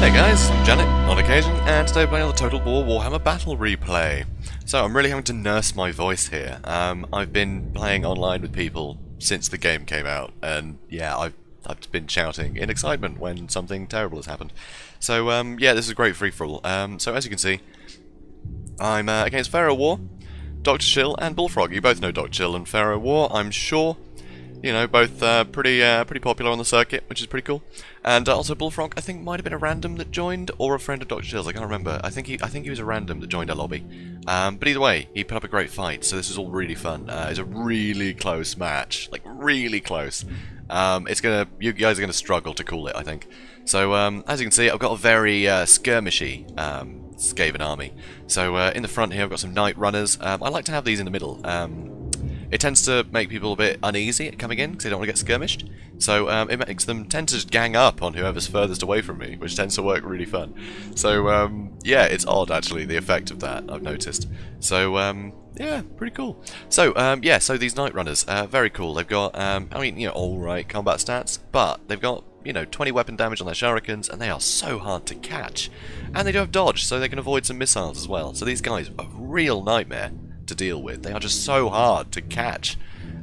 Hey guys, I'm Janet, on occasion, and today we're playing on the Total War Warhammer Battle Replay. So I'm really having to nurse my voice here. I've been playing online with people since the game came out, and yeah, I've been shouting in excitement when something terrible has happened. So yeah, this is a great free-for-all. So as you can see, I'm against Pharaoh Owar, Dr. Shil, and Bullfrog. You both know Dr. Shil and Pharaoh Owar, I'm sure. You know, both pretty popular on the circuit, which is pretty cool. And also Bullfrog, I think, might have been a random that joined, or a friend of Dr. Shil's. I can't remember. I think he was a random that joined our lobby. But either way, he put up a great fight, so this is all really fun. It's a really close match, like really close. You guys are gonna struggle to call it, I think. So as you can see, I've got a very skirmishy Skaven army. So in the front here, I've got some Knight Runners. I like to have these in the middle. It tends to make people a bit uneasy at coming in because they don't want to get skirmished. So it makes them tend to just gang up on whoever's furthest away from me, which tends to work really fun. So yeah, it's odd actually, the effect of that, I've noticed. So yeah, pretty cool. So yeah, so these Knight Runners, very cool. They've got, I mean, you know, alright combat stats, but they've got, you know, 20 weapon damage on their shurikens, and they are so hard to catch. And they do have dodge, so they can avoid some missiles as well. So these guys are a real nightmare to deal with. They are just so hard to catch.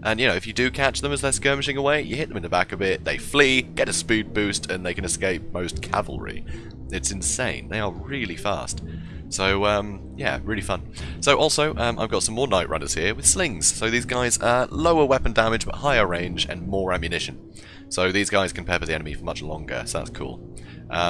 And you know, if you do catch them as they're skirmishing away, you hit them in the back a bit, they flee, get a speed boost, and they can escape most cavalry. It's insane. They are really fast. So yeah, really fun. So also, I've got some more Knight Runners here with slings. So these guys are lower weapon damage but higher range and more ammunition. So these guys can pepper the enemy for much longer, so that's cool.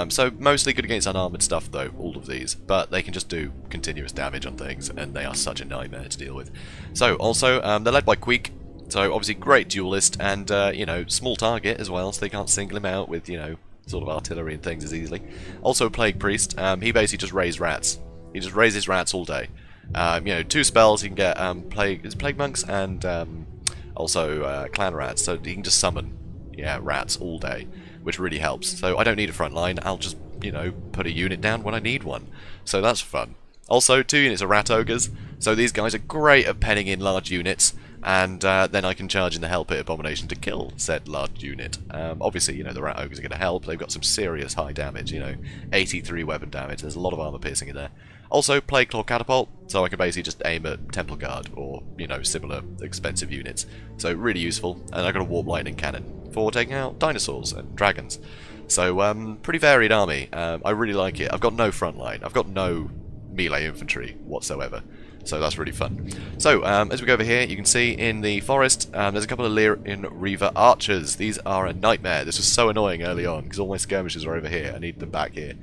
So mostly good against unarmoured stuff though, all of these, but they can just do continuous damage on things, and they are such a nightmare to deal with. So also, they're led by Queek, so obviously great duelist, and you know, small target as well, so they can't single him out with, you know, sort of artillery and things as easily. Also Plague Priest, he basically just raised rats. He just raises rats all day. You know, 2 spells, he can get Plague Monks and also Clan Rats, so he can just summon, yeah, rats all day, which really helps. So I don't need a front line, I'll just, you know, put a unit down when I need one. So that's fun. Also, 2 units of Rat Ogres, so these guys are great at penning in large units, and then I can charge in the Hell Pit Abomination to kill said large unit. Obviously, you know, the Rat Ogres are going to help, they've got some serious high damage, you know, 83 weapon damage, there's a lot of armor piercing in there. Also, Plague Claw Catapult, so I can basically just aim at Temple Guard, or, you know, similar expensive units. So really useful, and I've got a Warp Lightning Cannon for taking out dinosaurs and dragons. So, pretty varied army. I really like it. I've got no front line. I've got no melee infantry whatsoever. So that's really fun. So, as we go over here, you can see in the forest, there's a couple of Lyrian Reaver Archers. These are a nightmare. This was so annoying early on, because all my skirmishers are over here. I need them back here.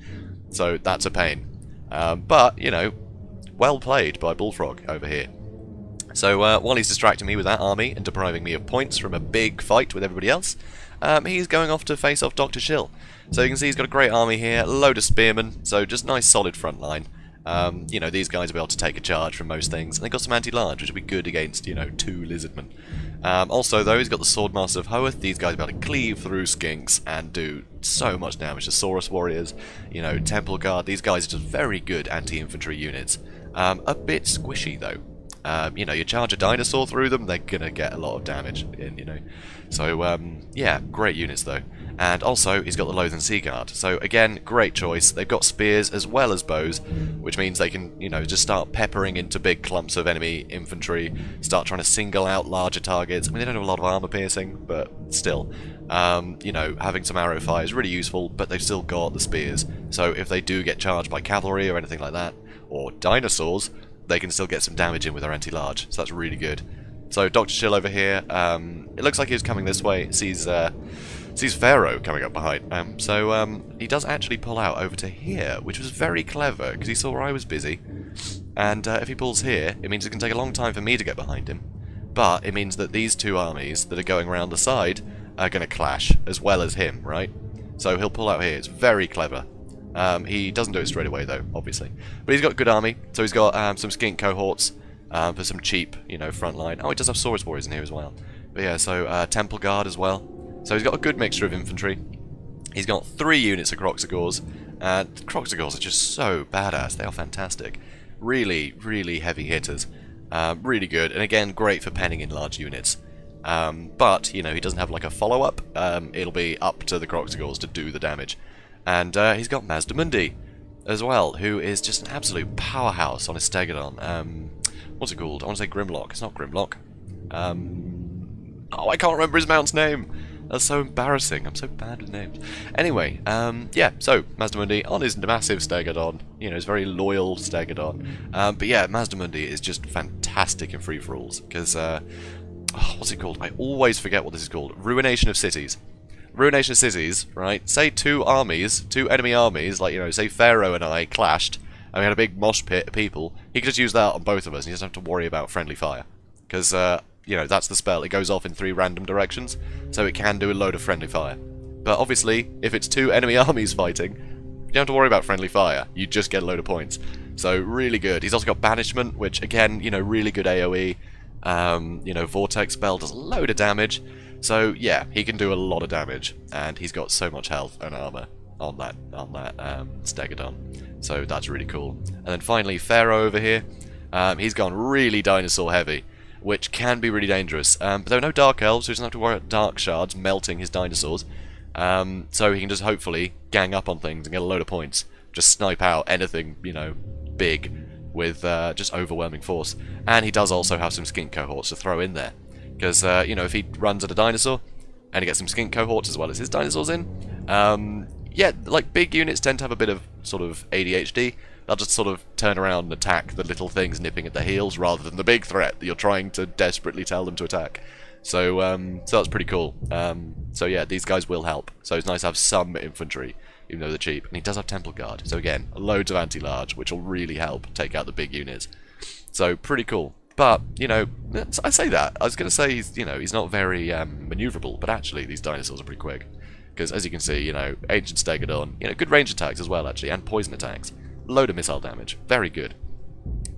So that's a pain. But, you know, well played by Bullfrog over here. So while he's distracting me with that army and depriving me of points from a big fight with everybody else, he's going off to face off Dr. Shil. So you can see he's got a great army here, a load of spearmen, so just nice solid front line. You know, these guys will be able to take a charge from most things, and they've got some anti-large, which will be good against, you know, 2 lizardmen. Also, though, he's got the Swordmaster of Hoeth. These guys will be able to cleave through skinks and do so much damage to Saurus Warriors, you know, Temple Guard. These guys are just very good anti-infantry units. A bit squishy, though. You know, you charge a dinosaur through them, they're gonna get a lot of damage in, you know. So, yeah, great units, though. And also, he's got the Loathen Sea Guard. So, again, great choice. They've got spears as well as bows, which means they can, you know, just start peppering into big clumps of enemy infantry, start trying to single out larger targets. I mean, they don't have a lot of armor piercing, but still. You know, having some arrow fire is really useful, but they've still got the spears. So, if they do get charged by cavalry or anything like that, or dinosaurs, they can still get some damage in with their anti-large. So, that's really good. So, Dr. Shil over here, it looks like he's coming this way. Sees Pharaoh coming up behind. So he does actually pull out over to here, which was very clever, because he saw where I was busy. And if he pulls here, it means it can take a long time for me to get behind him. But it means that these 2 armies that are going around the side are going to clash, as well as him, right? So he'll pull out here. It's very clever. He doesn't do it straight away, though, obviously. But he's got a good army. So he's got some skink cohorts for some cheap, you know, front line. Oh, he does have Saurus Warriors in here as well. But yeah, so Temple Guard as well. So he's got a good mixture of infantry. He's got 3 units of Kroq-Gars, and Kroq-Gars are just so badass. They are fantastic. Really, really heavy hitters. Really good, and again, great for penning in large units. But, you know, he doesn't have like a follow-up. It'll be up to the Kroq-Gars to do the damage. And he's got Mazdamundi as well, who is just an absolute powerhouse on his Stegodon. What's it called? I want to say Grimlock. It's not Grimlock. Oh, I can't remember his mount's name. That's so embarrassing. I'm so bad with names. Anyway, yeah, so Mazdamundi on his massive Stegodon. You know, his very loyal Stegodon. But yeah, Mazdamundi is just fantastic in free-for-alls. Because, what's it called? I always forget what this is called. Ruination of Cities. Ruination of Cities, right? Say two enemy armies, like, you know, say Pharaoh and I clashed, and we had a big mosh pit of people. He could just use that on both of us, and he doesn't have to worry about friendly fire. Because, you know, that's the spell. It goes off in 3 random directions, so it can do a load of friendly fire. But obviously, if it's 2 enemy armies fighting, you don't have to worry about friendly fire. You just get a load of points. So, really good. He's also got Banishment, which, again, you know, really good AoE. You know, Vortex spell does a load of damage. So, yeah, he can do a lot of damage. And he's got so much health and armor on that Stegodon. So, that's really cool. And then finally, Pharaoh over here. He's gone really dinosaur heavy, which can be really dangerous. But there are no Dark Elves, so he doesn't have to worry about Dark Shards melting his dinosaurs. So he can just hopefully gang up on things and get a load of points. Just snipe out anything, you know, big with just overwhelming force. And he does also have some skink cohorts to throw in there. Because, you know, if he runs at a dinosaur and he gets some skink cohorts as well as his dinosaurs in, yeah, like big units tend to have a bit of sort of ADHD. They'll just sort of turn around and attack the little things nipping at their heels rather than the big threat that you're trying to desperately tell them to attack. So, so that's pretty cool. So yeah, these guys will help. So it's nice to have some infantry, even though they're cheap. And he does have Temple Guard. So again, loads of anti-large, which will really help take out the big units. So pretty cool. But, you know, I say that. I was going to say, you know, he's not very maneuverable, but actually these dinosaurs are pretty quick. Because as you can see, you know, Ancient Stegodon, you know, good range attacks as well, actually, and poison attacks. Load of missile damage, very good,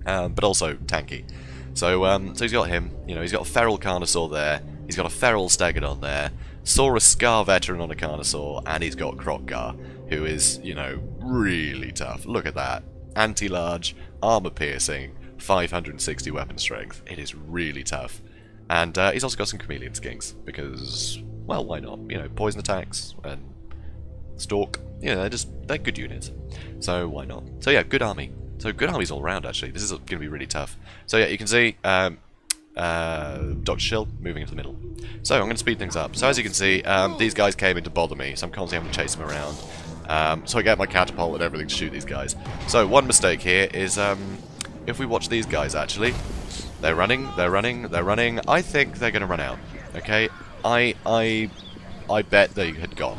but also tanky. So, so he's got him. You know, he's got a feral Carnosaur there. He's got a feral Stegodon there. Saw a Scar veteran on a Carnosaur, and he's got Kroq-Gar, who is, you know, really tough. Look at that, anti-large, armor piercing, 560 weapon strength. It is really tough, and he's also got some chameleon skinks because, well, why not? You know, poison attacks and stalk. You know, they're good units. So why not? So yeah, good army. So good armies all around actually. This is going to be really tough. So yeah, you can see Dr. Shil moving into the middle. So I'm going to speed things up. So as you can see, these guys came in to bother me, so I'm constantly having to chase them around. So I get my catapult and everything to shoot these guys. So one mistake here is if we watch these guys actually, they're running. I think they're going to run out. Okay, I bet they had gone.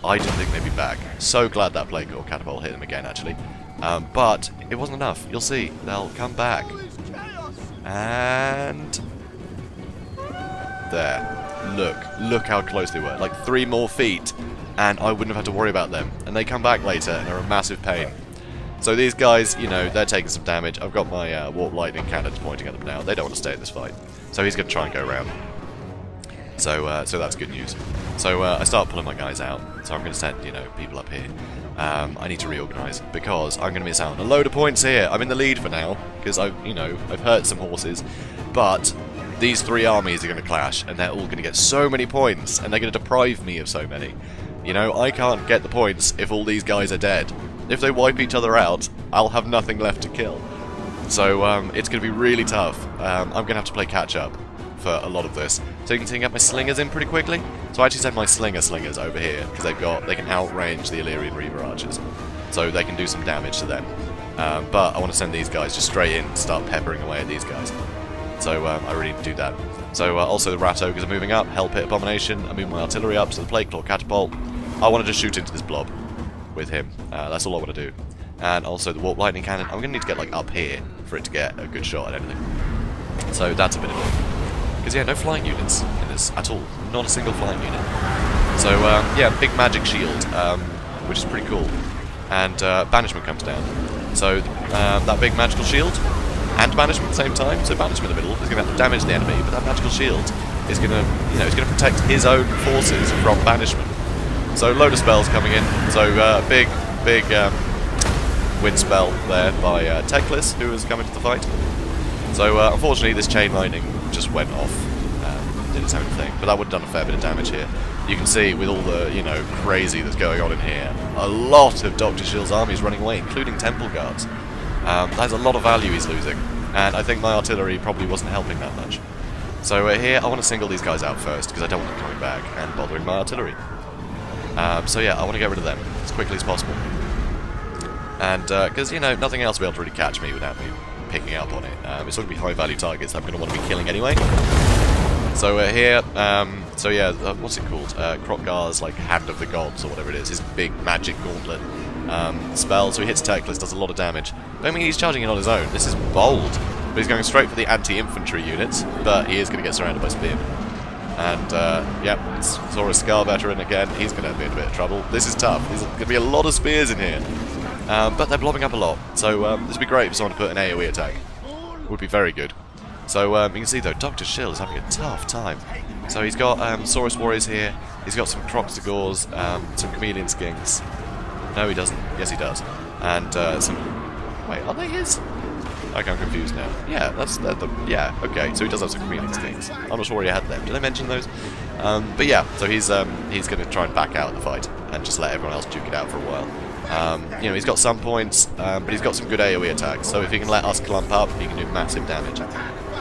I didn't think they'd be back. So glad that plague or catapult hit them again, actually. But it wasn't enough. You'll see. They'll come back. And there. Look how close they were. Like 3 more feet, and I wouldn't have had to worry about them. And they come back later, and they're a massive pain. So these guys, you know, they're taking some damage. I've got my warp lightning cannons pointing at them now. They don't want to stay in this fight. So he's going to try and go around. So, so that's good news. So I start pulling my guys out. So I'm going to send, you know, people up here. I need to reorganise because I'm going to miss out on a load of points here. I'm in the lead for now because I've hurt some horses, but these 3 armies are going to clash, and they're all going to get so many points, and they're going to deprive me of so many. You know, I can't get the points if all these guys are dead. If they wipe each other out, I'll have nothing left to kill. So it's going to be really tough. I'm going to have to play catch up for a lot of this. So you can see I can get my slingers in pretty quickly. So I actually send my slingers over here because they can outrange the Illyrian Reaver archers. So they can do some damage to them. But I want to send these guys just straight in and start peppering away at these guys. So I really need to do that. So also the Rat Ogres are moving up, Hell Pit Abomination, I'm moving my artillery up, so the Plague Claw Catapult. I want to just shoot into this blob with him. That's all I want to do. And also the Warp Lightning Cannon, I'm going to need to get like up here for it to get a good shot at anything. So that's a bit of it. Because yeah, no flying units in this at all. Not a single flying unit. So yeah, big magic shield, which is pretty cool. And banishment comes down. So that big magical shield and banishment at the same time. So banishment in the middle is going to damage the enemy, but that magical shield is going to, you know, it's going to protect his own forces from banishment. So load of spells coming in. So big wind spell there by Teclis, who has come into the fight. So unfortunately, this chain lightning just went off, did its own thing, but that would have done a fair bit of damage here. you can see with all the, you know, crazy that's going on in here, a lot of Dr. Shil's army is running away, including temple guards. There's a lot of value he's losing, and I think my artillery probably wasn't helping that much. So here, I want to single these guys out first, because I don't want them coming back and bothering my artillery. So yeah, I want to get rid of them as quickly as possible. And, because, you know, nothing else will be able to really catch me without me picking up on it. It's all going to be high-value targets that I'm going to want to be killing anyway. So here, so yeah, what's it called? Kroq-Gar's, like, Hand of the Gods, or whatever it is, his big magic gauntlet spell, so he hits Techless, does a lot of damage. I mean, he's charging in on his own. This is bold, but he's going straight for the anti-infantry units, but he is going to get surrounded by spearmen. And, yeah, it's Saurus Scar veteran again, he's going to be in a bit of trouble. This is tough, there's going to be a lot of spears in here. But they're blobbing up a lot, so this would be great if someone put an AoE attack. It would be very good. So you can see though, Dr. Shil is having a tough time. So he's got Saurus Warriors here, he's got some Kroq-Gars, some Chameleon Skinks. No he doesn't, yes he does. And some... wait, are they his? Okay, I'm confused now. Yeah, yeah, okay, so he does have some Chameleon Skinks. I'm not sure where he had them, did I mention those? But yeah, so he's going to try and back out the fight and just let everyone else duke it out for a while. You know, he's got some points, but he's got some good AoE attacks, so if he can let us clump up, he can do massive damage.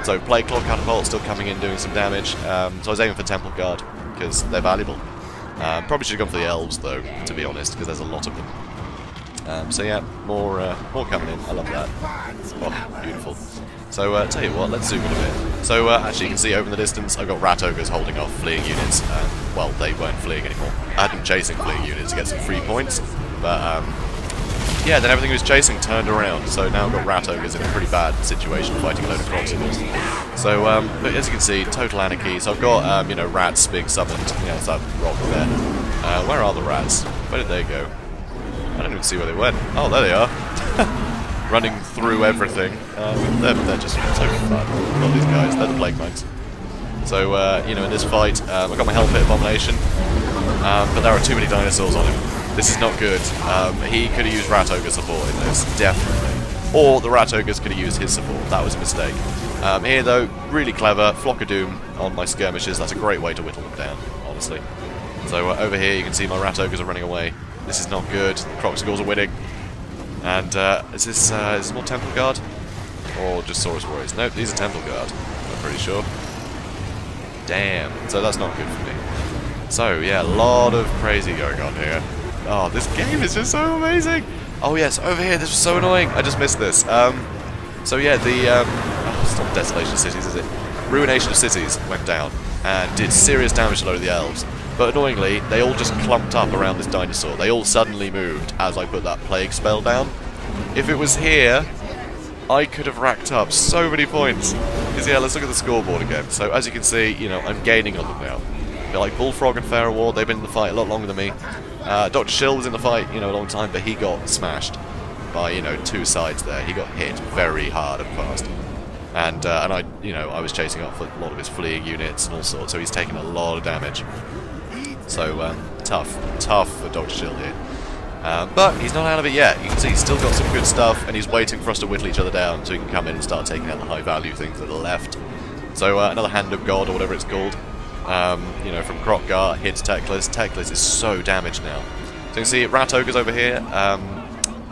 So Plague Claw Catapult still coming in doing some damage, so I was aiming for Temple Guard, because they're valuable. Probably should have gone for the Elves though, to be honest, because there's a lot of them. So yeah, more coming in, I love that. Oh, beautiful. So tell you what, let's zoom in a bit. So actually you can see over in the distance, I've got Rat Ogres holding off fleeing units. Well, they weren't fleeing anymore. I had them chasing fleeing units to get some free points. But, yeah, then everything he was chasing turned around, so now I've got Rat Ogres in a pretty bad situation fighting a load of Kroq-Gars. So, but as you can see, total anarchy. So I've got, you know, rats being summoned. Yeah, it's that rock there. Where are the rats? Where did they go? I don't even see where they went. Oh, there they are. Running through everything. They're just so fun. Love these guys, they're the Plague Monks. So, you know, in this fight, I've got my Hellpit Abomination, but there are too many dinosaurs on him. This is not good. He could have used Rat Ogre support in this, definitely. Or the Rat Ogres could have used his support. That was a mistake. Here, though, really clever. Flock of Doom on my skirmishes. That's a great way to whittle them down, honestly. So over here, you can see my Rat Ogres are running away. This is not good. Kroq-Gars are winning. And is this more Temple Guard? Or just Saurus Warriors? Nope, these are Temple Guard, I'm pretty sure. Damn. So that's not good for me. So, yeah, a lot of crazy going on here. Oh, this game is just so amazing! Oh yes, over here, this was so annoying. I just missed this. So yeah, the it's not Desolation of Cities, is it? Ruination of Cities went down and did serious damage to a load of the elves. But annoyingly, they all just clumped up around this dinosaur. They all suddenly moved as I put that plague spell down. If it was here, I could have racked up so many points. Because yeah, let's look at the scoreboard again. So as you can see, you know, I'm gaining on them now. They're like Bullfrog and Pharaoh Owar, they've been in the fight a lot longer than me. Dr. Shil was in the fight, you know, a long time, but he got smashed by, you know, two sides there. He got hit very hard and fast. And I, you know, I was chasing off a lot of his fleeing units and all sorts, so he's taken a lot of damage. So, tough for Dr. Shil here. But he's not out of it yet. You can see he's still got some good stuff, and he's waiting for us to whittle each other down so he can come in and start taking out the high-value things that are left. So, another Hand of God, or whatever it's called. You know, from Kroq-Gar, hits Techless. Techless is so damaged now. So you can see Rat Ogres over here.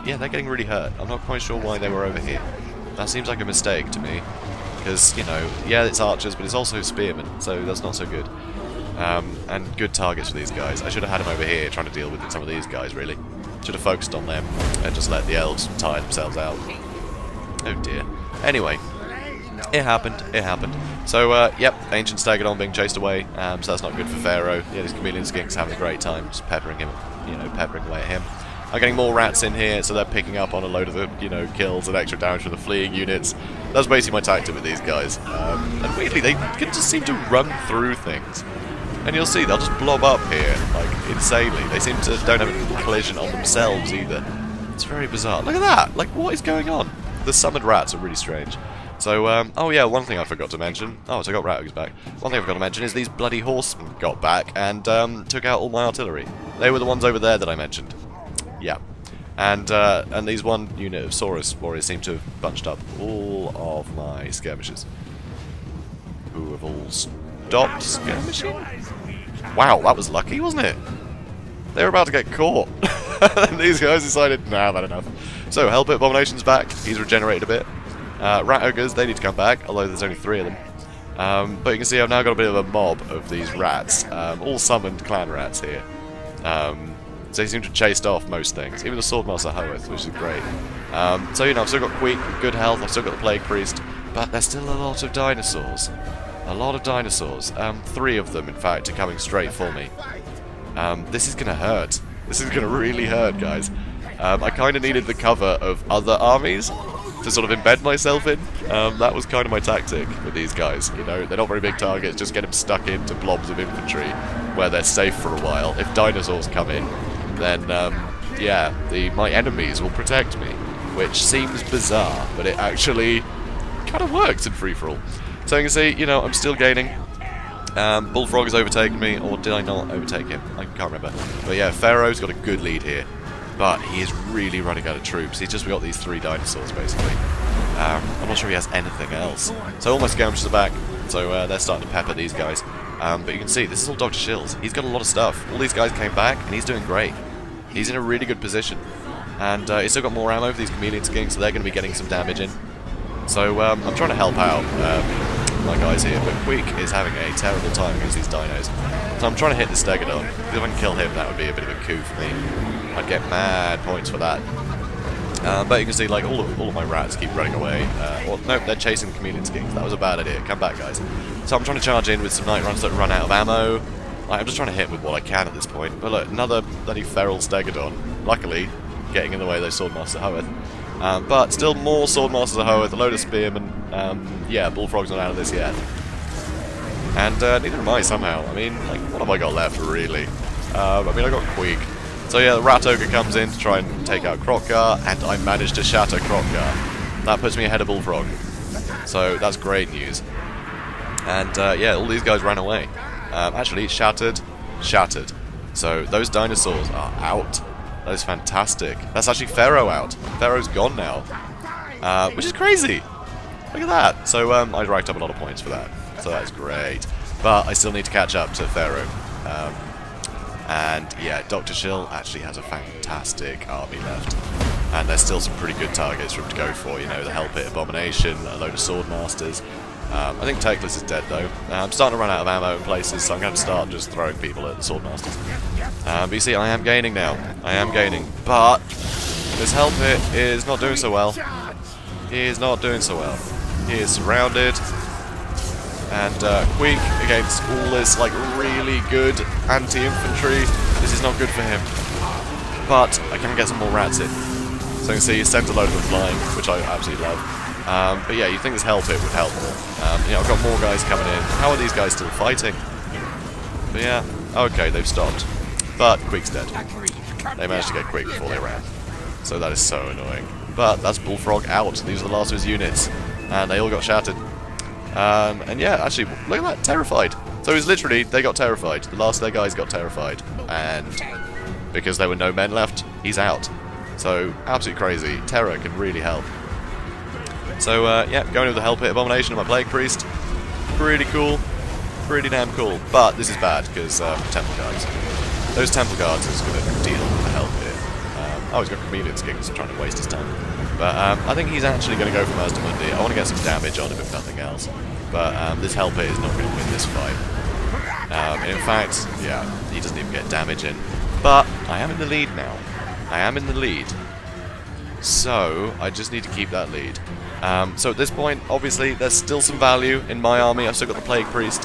Yeah, they're getting really hurt. I'm not quite sure why they were over here. That seems like a mistake to me. Because, you know, yeah, it's archers, but it's also spearmen, so that's not so good. And good targets for these guys. I should have had him over here trying to deal with some of these guys, really. Should have focused on them and just let the elves tire themselves out. Oh dear. Anyway. It happened. So, yep, Ancient Stegodon being chased away, so that's not good for Pharaoh. Yeah, these Chameleon Skinks having a great time, just peppering him, you know, peppering away at him. I'm getting more rats in here, so they're picking up on a load of the, you know, kills and extra damage from the fleeing units. That's basically my tactic with these guys. And weirdly, they can just seem to run through things. And you'll see, they'll just blob up here, like, insanely. They seem to don't have a collision on themselves either. It's very bizarre. Look at that! Like, what is going on? The summoned rats are really strange. So, oh yeah, one thing I forgot to mention. Oh, so I got Rat Ogres back. One thing I forgot to mention is these bloody horsemen got back and took out all my artillery. They were the ones over there that I mentioned. Yeah. And these one unit of Saurus Warriors seem to have bunched up all of my skirmishers. Who have all stopped skirmishing? Wow, that was lucky, wasn't it? They were about to get caught. And these guys decided, nah, that's enough. So, Hellpit Abomination's back. He's regenerated a bit. Rat Ogres, they need to come back, although there's only 3 of them. But you can see I've now got a bit of a mob of these rats. All summoned clan rats here. So they seem to have chased off most things, even the Swordmaster Hoeth, which is great. So, you know, I've still got Queek, good health, I've still got the Plague Priest, but there's still a lot of dinosaurs. A lot of dinosaurs. 3 of them, in fact, are coming straight for me. This is gonna hurt. This is gonna really hurt, guys. I kind of needed the cover of other armies to sort of embed myself in. That was kind of my tactic with these guys, you know. They're not very big targets, just get them stuck into blobs of infantry where they're safe for a while. If dinosaurs come in, then, yeah, my enemies will protect me, which seems bizarre, but it actually kind of works in free-for-all. So you can see, you know, I'm still gaining. Bullfrog has overtaken me, or did I not overtake him? I can't remember. But yeah, Pharaoh's got a good lead here, but he is really running out of troops. He's just got these 3 dinosaurs, basically. I'm not sure he has anything else. So all my skirmishers are back, so they're starting to pepper these guys. But you can see, this is all Dr. Shil's. He's got a lot of stuff. All these guys came back, and he's doing great. He's in a really good position. And he's still got more ammo for these chameleon skinks, so they're going to be getting some damage in. So I'm trying to help out my guys here, but Queek is having a terrible time against these dinos. So I'm trying to hit the Stegodon, because if I can kill him, that would be a bit of a coup for me. I'd get mad points for that. But you can see, like, all of my rats keep running away. Well, no, they're chasing the chameleon skinks. That was a bad idea. Come back, guys. So I'm trying to charge in with some night runs that run out of ammo. Like, I'm just trying to hit with what I can at this point. But look, another bloody feral Stegodon. Luckily, getting in the way of those Swordmaster Hoeth. But still more Swordmasters of Hoeth, a load of Spearmen. Yeah, Bullfrog's not out of this yet. And neither am I somehow. I mean, like, what have I got left, really? I mean, I got Queek. So yeah, the Rat Ogre comes in to try and take out Kroq-Gar, and I managed to shatter Kroq-Gar. That puts me ahead of Bullfrog. So that's great news. And yeah, all these guys ran away. Actually, shattered. So those dinosaurs are out. That is fantastic. That's actually Pharaoh out. Pharaoh's gone now. Which is crazy. Look at that. So I racked up a lot of points for that. So that's great. But I still need to catch up to Pharaoh. And yeah, Dr. Shil actually has a fantastic army left. And there's still some pretty good targets for him to go for. You know, the Hellpit Abomination, a load of Swordmasters. I think Teclis is dead though. I'm starting to run out of ammo in places, so I'm going to start just throwing people at the Swordmasters. But you see, I am gaining now. I am gaining. But this Hellpit is not doing so well. He is not doing so well. He is surrounded. And Queek against all this like really good anti-infantry. This is not good for him. But I can get some more rats in. So you can see he sent a load of them flying, which I absolutely love. But yeah, you think this Hellpit would help. You know, I've got more guys coming in. How are these guys still fighting? But yeah, okay, they've stopped. But Queek's dead. They managed to get Queek before they ran. So that is so annoying. But that's Bullfrog out. These are the last of his units. And they all got shattered. And yeah, actually, look at that, terrified. So it was literally, they got terrified. The last of their guys got terrified. And because there were no men left, he's out. So, absolutely crazy. Terror can really help. So, yeah, going with the Hellpit Abomination and my Plague Priest. Pretty cool. Pretty damn cool. But this is bad, because Temple Guards. Those Temple Guards is going to deal with the Hellpit. Oh, he's got Chameleon Skinks, trying to waste his time. But I think he's actually going to go for Master Mundi. I want to get some damage on him, if nothing else. But this Hellpit is not going to win this fight. In fact, yeah, he doesn't even get damage in. But I am in the lead now. I am in the lead. So, I just need to keep that lead. So at this point, obviously, there's still some value in my army. I've still got the Plague Priest.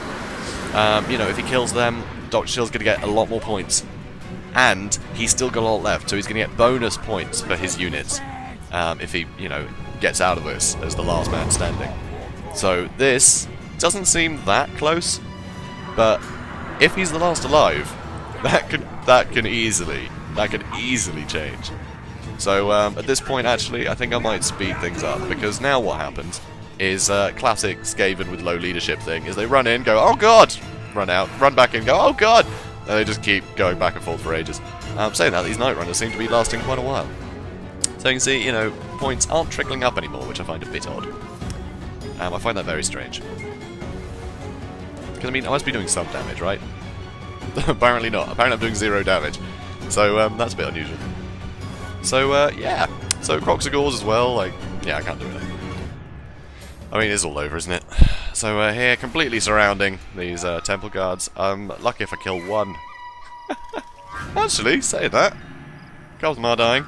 You know, if he kills them, Dr. Shil's going to get a lot more points. And he's still got a lot left, so he's going to get bonus points for his units. If he, you know, gets out of this as the last man standing. So this doesn't seem that close, but if he's the last alive, that can easily change. So at this point, actually, I think I might speed things up, because now what happens is classic Skaven with low leadership thing is they run in, go, oh god, run out, run back in, go, oh god, and they just keep going back and forth for ages. Saying that, these night runners seem to be lasting quite a while. So you can see, you know, points aren't trickling up anymore, which I find a bit odd. I find that very strange. Because, I mean, I must be doing some damage, right? Apparently not. Apparently I'm doing 0 damage. So that's a bit unusual. So yeah. So Kroq-Gar's as well. Like, yeah, I can't do it. I mean, it's all over, isn't it? So here, completely surrounding these temple guards. I'm lucky if I kill one. Actually, saying that, a couple of them are dying.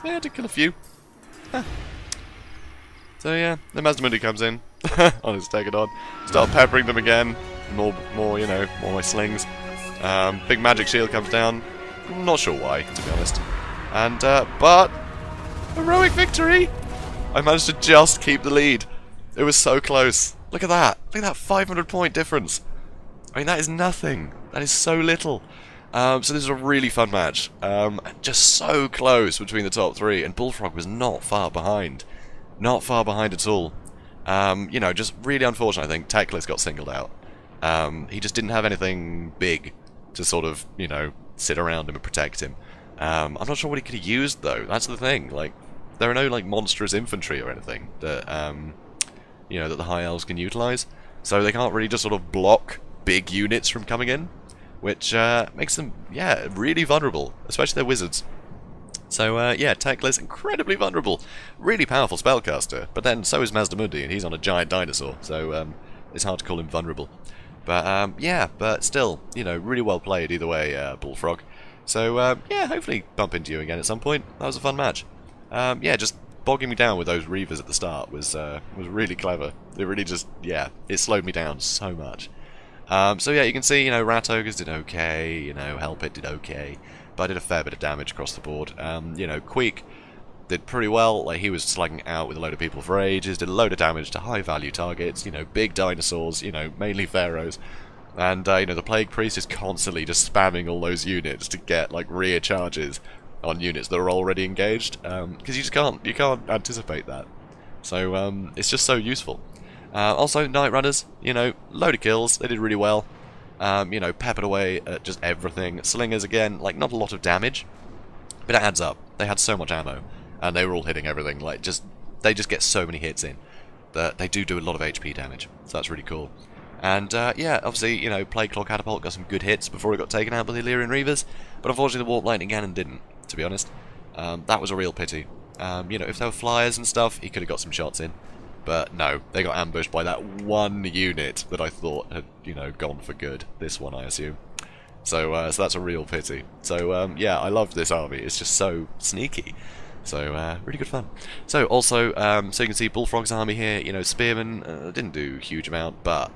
Yeah, I did kill a few. So yeah, then Mazdamundi comes in. Honestly, take it on. Start peppering them again. More, you know, more my slings. Big magic shield comes down. Not sure why, to be honest. And but heroic victory! I managed to just keep the lead. It was so close. Look at that. Look at that 500-point difference. I mean, that is nothing. That is so little. So this is a really fun match. Just so close between the top three, and Bullfrog was not far behind. Not far behind at all. You know, just really unfortunate, I think. Teclis got singled out. He just didn't have anything big to sort of, you know, sit around him and protect him. I'm not sure what he could have used, though. That's the thing. Like, there are no, like, monstrous infantry or anything that, you know, that the High Elves can utilize. So they can't really just sort of block big units from coming in, which makes them, yeah, really vulnerable, especially their wizards. So, yeah, Teclis, incredibly vulnerable. Really powerful spellcaster, but then so is Mazdamundi, and he's on a giant dinosaur, so it's hard to call him vulnerable. But, yeah, but still, you know, really well played either way, Bullfrog. So, yeah, hopefully bump into you again at some point. That was a fun match. Yeah, just bogging me down with those Reavers at the start was really clever. It really just, yeah, it slowed me down so much. So yeah, you can see, you know, Rat Ogres did okay, you know, Hellpit did okay, but I did a fair bit of damage across the board. You know, Queek did pretty well, like he was slugging out with a load of people for ages, did a load of damage to high value targets, you know, big dinosaurs, you know, mainly pharaohs. And, you know, the Plague Priest is constantly just spamming all those units to get, like, rear charges on units that are already engaged, because you can't anticipate that. So, it's just so useful. Also, Night Runners, you know, load of kills, they did really well. You know, peppered away at just everything. Slingers, again, like, not a lot of damage, but it adds up. They had so much ammo, and they were all hitting everything, like, they just get so many hits in that they do a lot of HP damage, so that's really cool. And, yeah, obviously, you know, Plague Claw Catapult got some good hits before it got taken out by the Illyrian Reavers, but unfortunately the Warp Lightning Cannon didn't, to be honest. That was a real pity. You know, if there were flyers and stuff, he could have got some shots in. But no, they got ambushed by that one unit that I thought had, you know, gone for good. This one, I assume. So, so that's a real pity. So, yeah, I love this army. It's just so sneaky. So, really good fun. So, also, so you can see Bullfrog's army here. You know, Spearman didn't do a huge amount, but,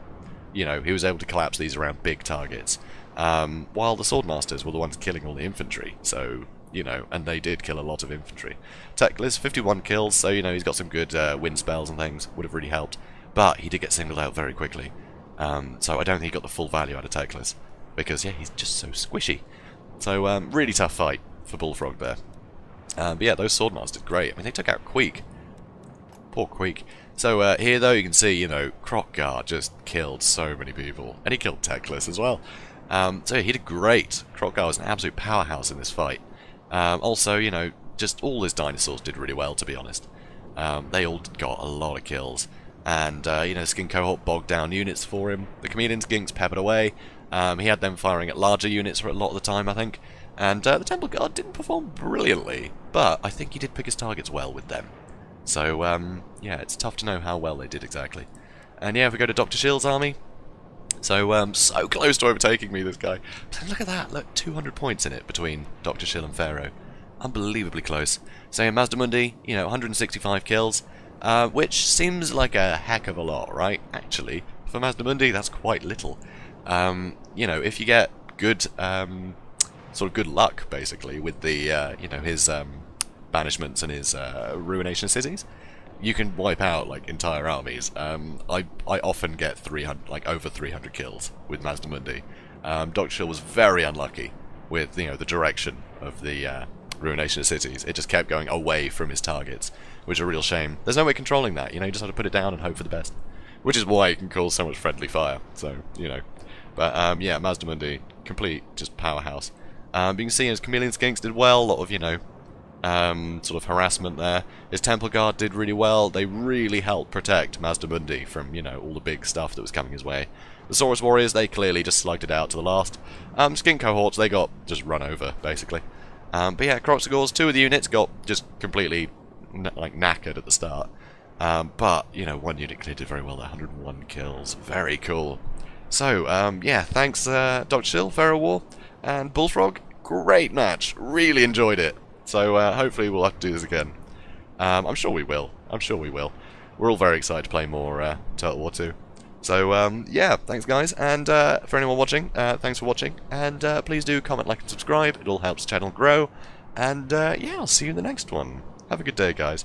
you know, he was able to collapse these around big targets. While the Swordmasters were the ones killing all the infantry. So, you know, and they did kill a lot of infantry. Teclis, 51 kills, so, you know, he's got some good wind spells and things, would have really helped. But he did get singled out very quickly. So I don't think he got the full value out of Teclis, because, yeah, he's just so squishy. So, really tough fight for Bullfrog there. But yeah, those Swordmasters did great. I mean, they took out Queek. Poor Queek. So, here, though, you can see, you know, Kroq-Gar just killed so many people. And he killed Teclis as well. So, yeah, he did great. Kroq-Gar was an absolute powerhouse in this fight. Also, you know, just all his dinosaurs did really well, to be honest. They all got a lot of kills. And, you know, Skin Cohort bogged down units for him. The Chameleon Skinks peppered away. He had them firing at larger units for a lot of the time, I think. And the Temple Guard didn't perform brilliantly, but I think he did pick his targets well with them. So, yeah, it's tough to know how well they did exactly. And yeah, if we go to Dr. Shil's army, so, so close to overtaking me, this guy. But look at that, look, 200 points in it between Dr. Shil and Pharaoh. Unbelievably close. So, yeah, Mazdamundi, you know, 165 kills, which seems like a heck of a lot, right? Actually, for Mazdamundi, that's quite little. You know, if you get good, sort of good luck, basically, with the, you know, his banishments and his ruination of cities, you can wipe out, like, entire armies. I often get 300, like, over 300 kills with Mazdamundi. Dr. Shil was very unlucky with, you know, the direction of the ruination of cities. It just kept going away from his targets, which is a real shame. There's no way controlling that, you know, you just have to put it down and hope for the best. Which is why you can cause so much friendly fire, so, you know. But, yeah, Mazdamundi, complete, just powerhouse. But you can see his Chameleon Skinks did well, a lot of, you know, sort of harassment there. His Temple Guard did really well. They really helped protect Mazdamundi from, you know, all the big stuff that was coming his way. The Saurus Warriors, they clearly just slugged it out to the last. Skin Cohorts, they got just run over, basically. But yeah, Kroq-Gar's 2 of the units got just completely like knackered at the start. But, you know, 1 unit did very well there, 101 kills. Very cool. So, yeah, thanks Dr. Shil, Pharaoh Owar, and Bullfrog. Great match. Really enjoyed it. So, hopefully we'll have to do this again. I'm sure we will. I'm sure we will. We're all very excited to play more Total War 2. So, yeah, thanks guys, and for anyone watching, thanks for watching, and please do comment, like, and subscribe. It all helps the channel grow, and yeah, I'll see you in the next one. Have a good day, guys.